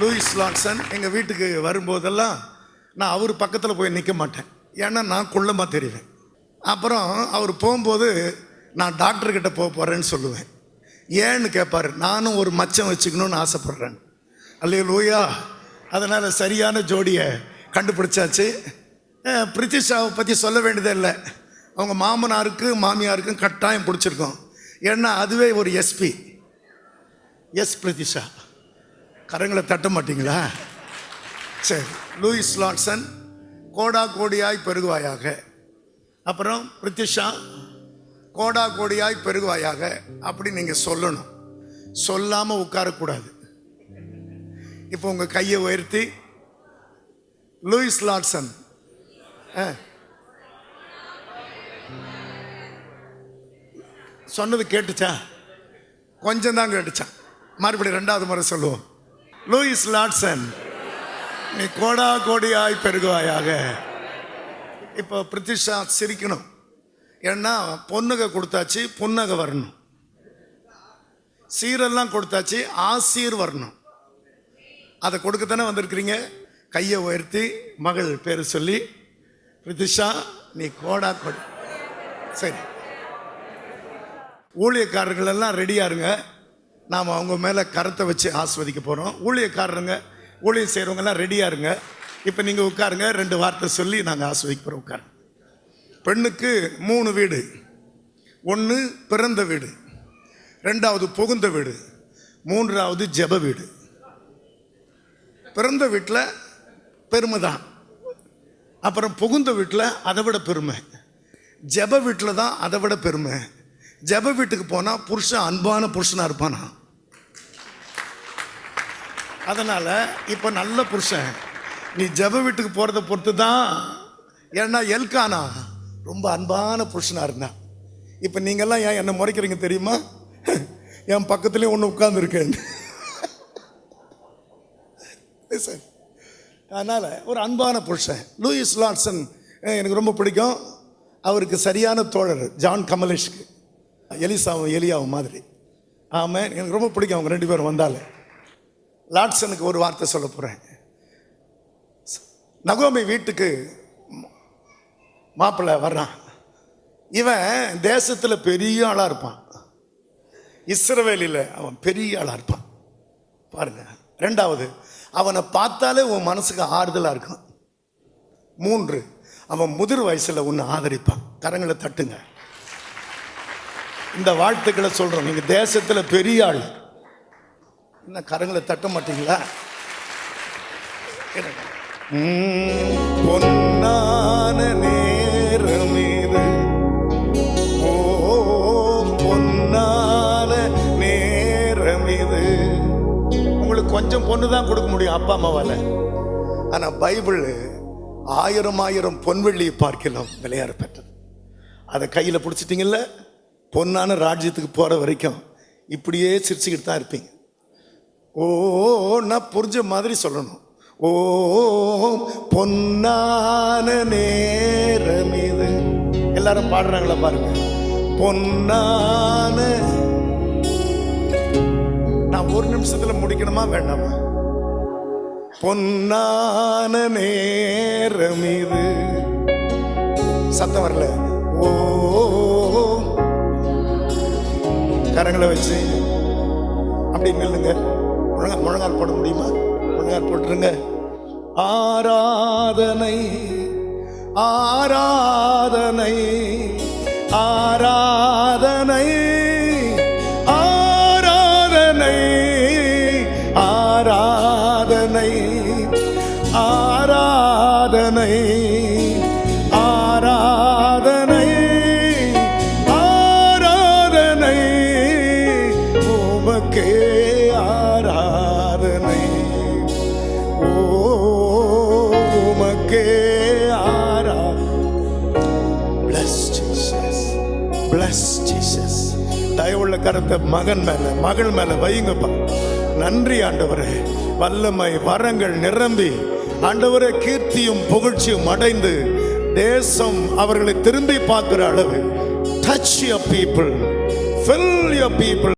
Lewis லாட்சன் எங்கள் வீட்டுக்கு வரும்போதெல்லாம் நான் அவர் பக்கத்தில் போய் நிற்க மாட்டேன், ஏன்னா நான் குள்ளமாக தெரிவேன். அப்புறம் அவர் போகும்போது நான் டாக்டர்கிட்ட போக போகிறேன்னு சொல்லுவேன். ஏன்னு கேட்பார், நானும் ஒரு மச்சம் வச்சுக்கணும்னு ஆசைப்பட்றேன். அல்லேலூயா. அதனால் சரியான ஜோடியை கண்டுபிடிச்சாச்சு. பிரித்திஷாவை பற்றி சொல்ல வேண்டியதே இல்லை. அவங்க மாமனாருக்கும் மாமியாருக்கும் கட்டாயம் பிடிச்சிருக்கோம். ஏன்னா அதுவே ஒரு எஸ்பி. எஸ் பிரித்திஷா, கரங்களை தட்ட மாட்டிங்களா? சரி. லூயிஸ் லாட்சன், கோடா கோடியாய் பெருகுவாயாக. அப்புறம் பிரித்திஷா, கோடா கோடியாய் பெருகுவாயாக அப்படி நீங்கள் சொல்லணும். சொல்லாமல் உட்காரக்கூடாது. இப்போ உங்கள் கையை உயர்த்தி லூயிஸ் லாட்சன், சொன்னது கேட்டுச்சா? கொஞ்சம் தான் கேட்டுச்சான். மறுபடியும் ரெண்டாவது முறை சொல்லுவோம். லூயிஸ் லாட்சன், நீ கோடா கோடியாய் பெருகுவாயாக. இப்போ பிரித்திஷா சிரிக்கணும். ஏன்னா பொண்ணுக கொடுத்தாச்சு, புன்னகை வரணும். சீரெல்லாம் கொடுத்தாச்சு, ஆசீர் வரணும். அதை கொடுக்கத்தானே வந்திருக்கிறீங்க. கையை உயர்த்தி மகள் பேர் சொல்லி, பிரித்திஷா நீ கோடா கோடி. சரி, ஊழியக்காரர்கள் எல்லாம் ரெடியாக இருங்க. நாம் அவங்க மேலே கரத்தை வச்சு ஆஸ்வதிக்க போகிறோம். ஊழியக்காரருங்க, ஊழியம் செய்கிறவங்கெல்லாம் ரெடியாக இருங்க. இப்போ நீங்கள் உட்காருங்க. 2 வார்த்தை சொல்லி நாங்கள் ஆஸ்வதிக்க போகிறோம். உட்காருங்க. பெண்ணுக்கு 3 வீடு. 1 பிறந்த வீடு, 2வது புகுந்த வீடு, 3வது ஜெப வீடு. பிறந்த வீட்டில் பெருமை தான், அப்புறம் புகுந்த வீட்டில் அதை விட பெருமை, ஜெப வீட்டில் தான் அதை விட பெருமை. ஜெப வீட்டுக்கு போனால் புருஷன் அன்பான புருஷனாக இருப்பானா. அதனால் இப்போ நல்ல புருஷன் நீ ஜெப வீட்டுக்கு போகிறத பொறுத்து தான். ஏன்னா எல்கானா ரொம்ப அன்பான புருஷனாக இருந்தான். இப்போ நீங்கள்லாம் ஏன் என்னை முறைக்கிறீங்க தெரியுமா? என் பக்கத்துலேயே ஒன்று உட்கார்ந்துருக்கேன். சரி, அதனால் ஒரு அன்பான புருஷன் லூயிஸ் லாட்சன் எனக்கு ரொம்ப பிடிக்கும். அவருக்கு சரியான தோழர் ஜான் கமலேஷ்க்கு, எலிசாவும் எலியாவும் மாதிரி. ஆமாம், எனக்கு ரொம்ப பிடிக்கும் அவங்க 2 பேரும் வந்தாலே. லாட்சனுக்கு ஒரு வார்த்தை சொல்ல போகிறேன். நகோமி வீட்டுக்கு மாப்பிள்ளை வர்றான். இவன் தேசத்தில் பெரிய ஆளாக இருப்பான். இஸ்ரவேலில் அவன் பெரிய ஆளாக இருப்பான் பாருங்க. 2வது, அவனை பார்த்தாலே உன் மனசுக்கு ஆறுதலாக இருக்கும். 3, அவன் முதிர் வயசில் உன்னை ஆதரிப்பான். கரங்களை தட்டுங்க. இந்த வாழ்த்துக்களை சொல்கிறோம். நீங்கள் தேசத்தில் பெரிய ஆள். என்ன கரங்களை தட்ட மாட்டீங்களா? பொன்னான நேரம் இது, ஓ பொன்னான நேரம் இது. உங்களுக்கு கொஞ்சம் பொண்ணு தான் கொடுக்க முடியும் அப்பா அம்மாவால். ஆனால் பைபிள் 1000 பொன்வெள்ளியை பார்க்கலாம் விளையாட பெற்றது. அதை கையில் பிடிச்சிட்டிங்கல்ல, பொன்னான ராஜ்யத்துக்கு போகிற வரைக்கும் இப்படியே சிரிச்சுக்கிட்டு தான் இருப்பீங்க. ஓ, நான் புரிஞ்ச மாதிரி சொல்லணும். ஓ பொன்னான நேரம் இது. எல்லாரும் பாடுறாங்களா பாருங்க. பொன்னான. நான் 1 நிமிஷத்துல முடிக்கணுமா வேண்டாமா? பொன்னான நேரம் இது. சத்தம் வரல. ஓ, கரங்களை வச்சு அப்படி நில்லுங்க. முழங்கால் போட முடியுமா? முழங்கால் போட்டுருங்க. ஆராதனை ஆராதனை ஆராதனை ஆராதனை ஆராதனை ஆராதனை ஆராதனை ஆராதனை உமக்கே ஆராதனை. உமக்கே Bless Jesus, bless Jesus. தயவுள்ள கரத்தை மகன் மேல மகள் மேல வைங்கப்பா. நன்றி ஆண்டவரே. வல்லமை வரங்கள் நிரம்பி ஆண்டவரே கீர்த்தியும் புகழ்ச்சியும் அடைந்து தேசம் அவர்களை திரும்பி பார்க்கிற அளவு touch your people, fill your people.